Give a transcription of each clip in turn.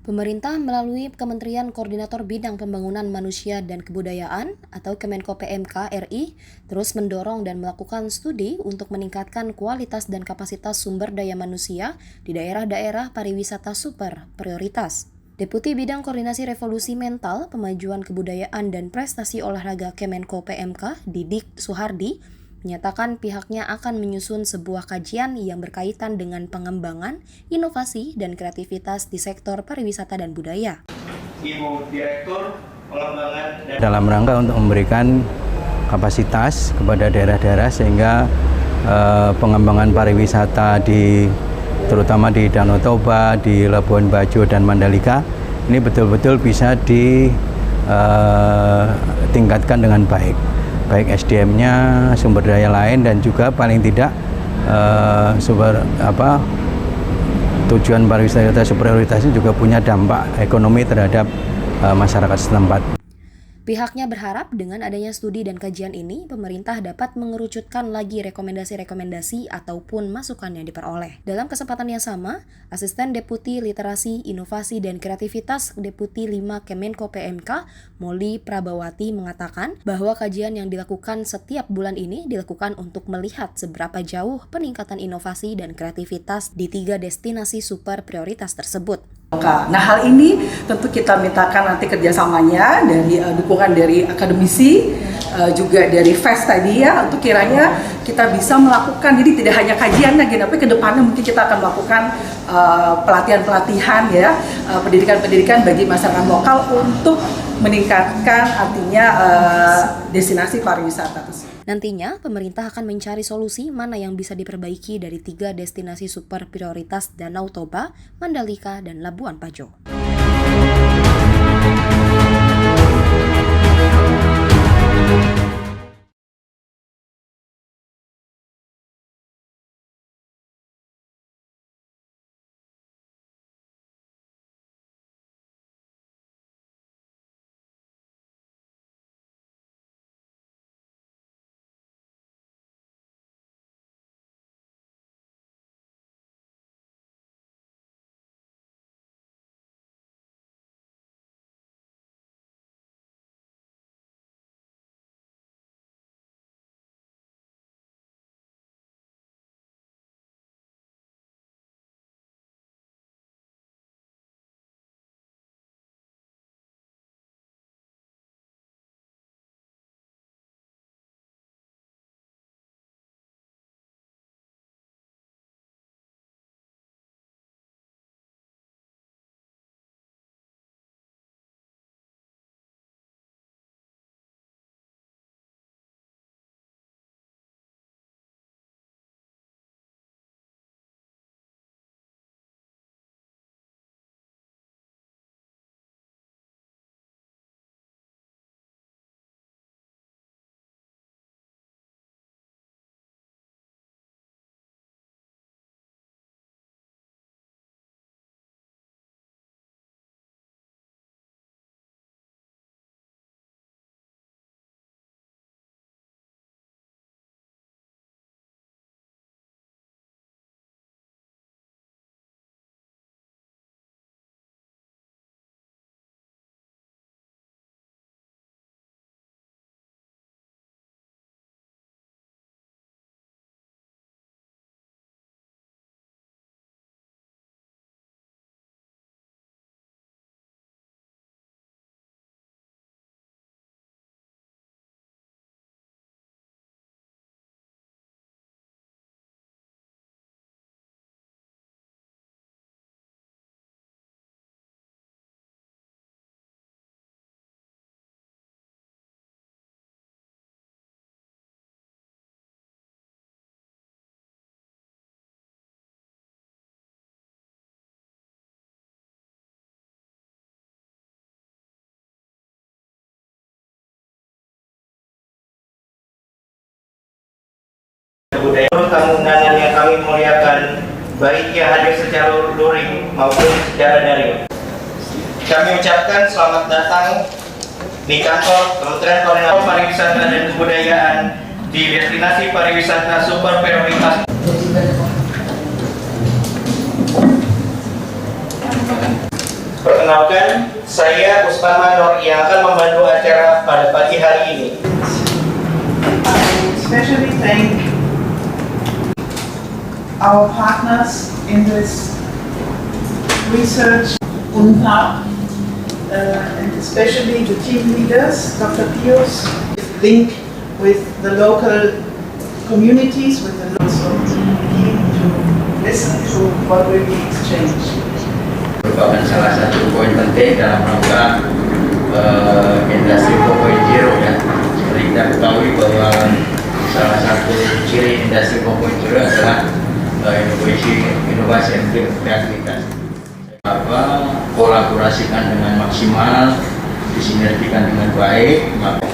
Pemerintah melalui Kementerian Koordinator Bidang Pembangunan Manusia dan Kebudayaan atau Kemenko PMK RI terus mendorong dan melakukan studi untuk meningkatkan kualitas dan kapasitas sumber daya manusia di daerah-daerah pariwisata super prioritas. Deputi Bidang Koordinasi Revolusi Mental, Pemajuan Kebudayaan dan Prestasi Olahraga Kemenko PMK, Didik Suhardi, menyatakan pihaknya akan menyusun sebuah kajian yang berkaitan dengan pengembangan, inovasi, dan kreativitas di sektor pariwisata dan budaya. Ibu Direktur Pengembangan dalam rangka untuk memberikan kapasitas kepada daerah-daerah sehingga pengembangan pariwisata terutama di Danau Toba, di Labuan Bajo dan Mandalika ini betul-betul bisa ditingkatkan dengan baik SDM-nya, sumber daya lain, dan juga paling tidak tujuan pariwisata prioritas ini juga punya dampak ekonomi terhadap masyarakat setempat. Pihaknya berharap dengan adanya studi dan kajian ini, pemerintah dapat mengerucutkan lagi rekomendasi-rekomendasi ataupun masukan yang diperoleh. Dalam kesempatan yang sama, Asisten Deputi Literasi, Inovasi, dan Kreativitas Deputi 5 Kemenko PMK, Molly Prabawati, mengatakan bahwa kajian yang dilakukan setiap bulan ini dilakukan untuk melihat seberapa jauh peningkatan inovasi dan kreativitas di 3 destinasi super prioritas tersebut. Nah, hal ini tentu kita mintakan nanti kerjasamanya dari dukungan dari akademisi, juga dari FES tadi ya, untuk kiranya kita bisa melakukan, jadi tidak hanya kajian lagi, tapi kedepannya mungkin kita akan melakukan pelatihan-pelatihan ya, pendidikan-pendidikan bagi masyarakat lokal untuk meningkatkan artinya destinasi pariwisata tersebut. Nantinya, pemerintah akan mencari solusi mana yang bisa diperbaiki dari 3 destinasi super prioritas Danau Toba, Mandalika, dan Labuan Bajo. Kebudayaan tamu undangan yang kami muliakan, baik yang hadir secara luring maupun secara daring. Kami ucapkan selamat datang di kantor Kementerian Koordinator Pariwisata dan Kebudayaan di destinasi pariwisata super prioritas. Perkenalkan perkenalkan, saya Usman Manor yang akan membantu acara pada pagi hari ini. I especially thank our partners in this research, UNPA, and especially the team leaders, Dr. Pius, link with the local communities, with the local team to listen to what will be exchanged. Merupakan salah satu poin penting dalam rangka industri 4.0 ya. Seperti kita ketahui bahwa salah satu ciri industri 4.0 adalah inovasi dan kreativitas. Kolaborasikan dengan maksimal, disinergikan dengan baik, maka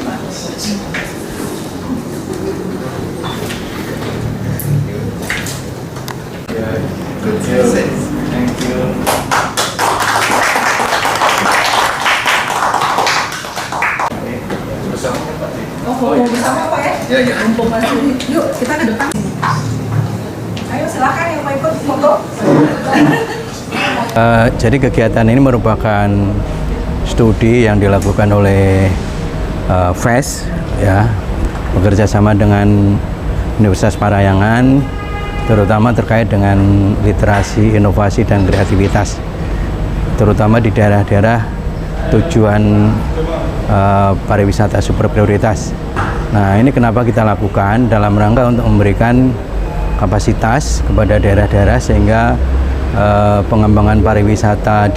Good job. Thank you. Oh, bersama Pak ya? Ya. Mumpung masih, yuk kita ke depan. Ayo silakan yang mau ikut, monggo. Jadi kegiatan ini merupakan studi yang dilakukan oleh FES ya, bekerja sama dengan Universitas Parahyangan, terutama terkait dengan literasi, inovasi dan kreativitas, terutama di daerah-daerah tujuan pariwisata super prioritas. Nah, ini kenapa kita lakukan dalam rangka untuk memberikan kapasitas kepada daerah-daerah sehingga pengembangan pariwisata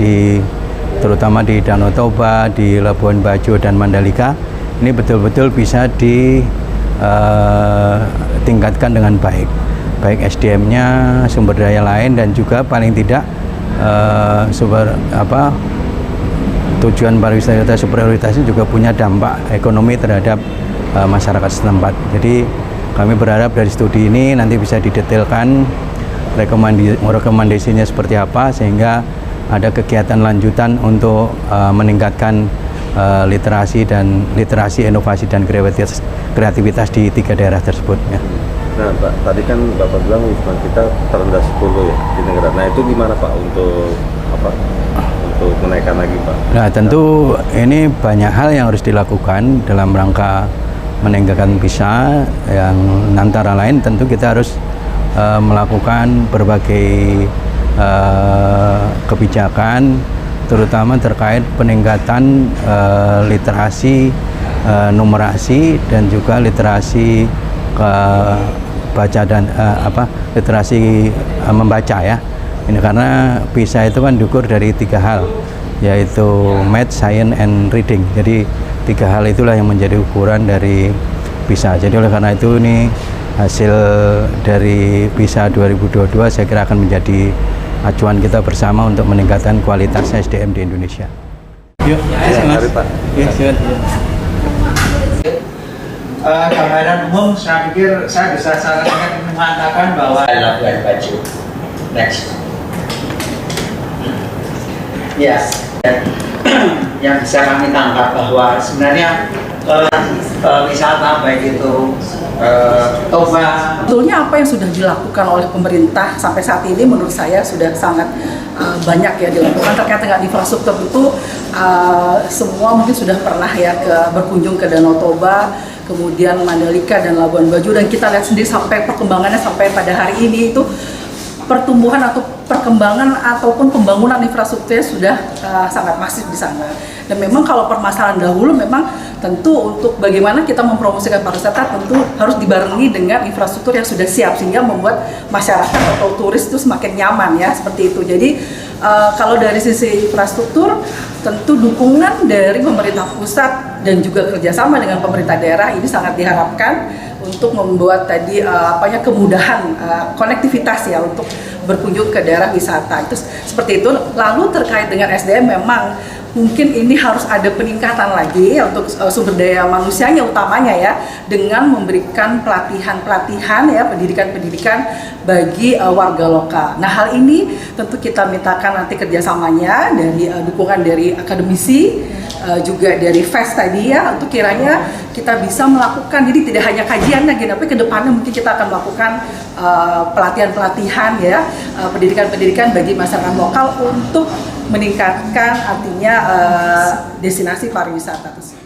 terutama di Danau Toba, di Labuan Bajo dan Mandalika ini betul-betul bisa ditingkatkan dengan baik SDM-nya, sumber daya lain, dan juga paling tidak tujuan pariwisata super prioritas ini juga punya dampak ekonomi terhadap masyarakat setempat. Jadi kami berharap dari studi ini nanti bisa didetailkan rekomendasinya seperti apa, sehingga ada kegiatan lanjutan untuk meningkatkan literasi, inovasi dan kreativitas di 3 daerah tersebut ya. Nah Pak, tadi kan Bapak bilang wisma kita terendah 10 ya di negara. Nah itu gimana Pak untuk menaikkan lagi Pak? Nah tentu ini banyak hal yang harus dilakukan dalam rangka meningkatkan PISA, yang antara lain tentu kita harus melakukan berbagai kebijakan, terutama terkait peningkatan literasi, numerasi, dan juga literasi baca dan literasi membaca ya. Ini karena PISA itu kan diukur dari 3 hal, yaitu Math, Science, and Reading. Jadi 3 hal itulah yang menjadi ukuran dari PISA. Jadi oleh karena itu ini hasil dari PISA 2022 saya kira akan menjadi acuan kita bersama untuk meningkatkan kualitas SDM di Indonesia. Yuk, mari Pak. Ya, Gambaran umum saya pikir saya bisa sangat mengatakan bahwa Labuan Bajo. Next. Ya, yang bisa kami tangkap bahwa sebenarnya wisata baik itu Toba. Sebetulnya apa yang sudah dilakukan oleh pemerintah sampai saat ini menurut saya sudah sangat banyak ya dilakukan terkait dengan infrastruktur itu. Semua mungkin sudah pernah ya berkunjung ke Danau Toba, kemudian Mandalika dan Labuan Bajo, dan kita lihat sendiri sampai perkembangannya sampai pada hari ini itu pertumbuhan atau perkembangan ataupun pembangunan infrastrukturnya sudah sangat masif di sana. Dan memang kalau permasalahan dahulu memang tentu untuk bagaimana kita mempromosikan pariwisata tentu harus dibarengi dengan infrastruktur yang sudah siap sehingga membuat masyarakat atau turis itu semakin nyaman ya, seperti itu. Jadi kalau dari sisi infrastruktur tentu dukungan dari pemerintah pusat dan juga kerjasama dengan pemerintah daerah ini sangat diharapkan untuk membuat tadi kemudahan konektivitas ya untuk berkunjung ke daerah wisata itu seperti itu. Lalu terkait dengan SDM memang mungkin ini harus ada peningkatan lagi ya, untuk sumber daya manusianya utamanya ya, dengan memberikan pelatihan ya, pendidikan bagi warga lokal. Nah hal ini tentu kita mintakan nanti kerjasamanya dari dukungan dari akademisi, juga dari FEST tadi ya, untuk kiranya kita bisa melakukan, jadi tidak hanya kajian lagi, tapi kedepannya mungkin kita akan melakukan pelatihan-pelatihan ya, pendidikan-pendidikan bagi masyarakat lokal untuk meningkatkan artinya destinasi pariwisata tersebut.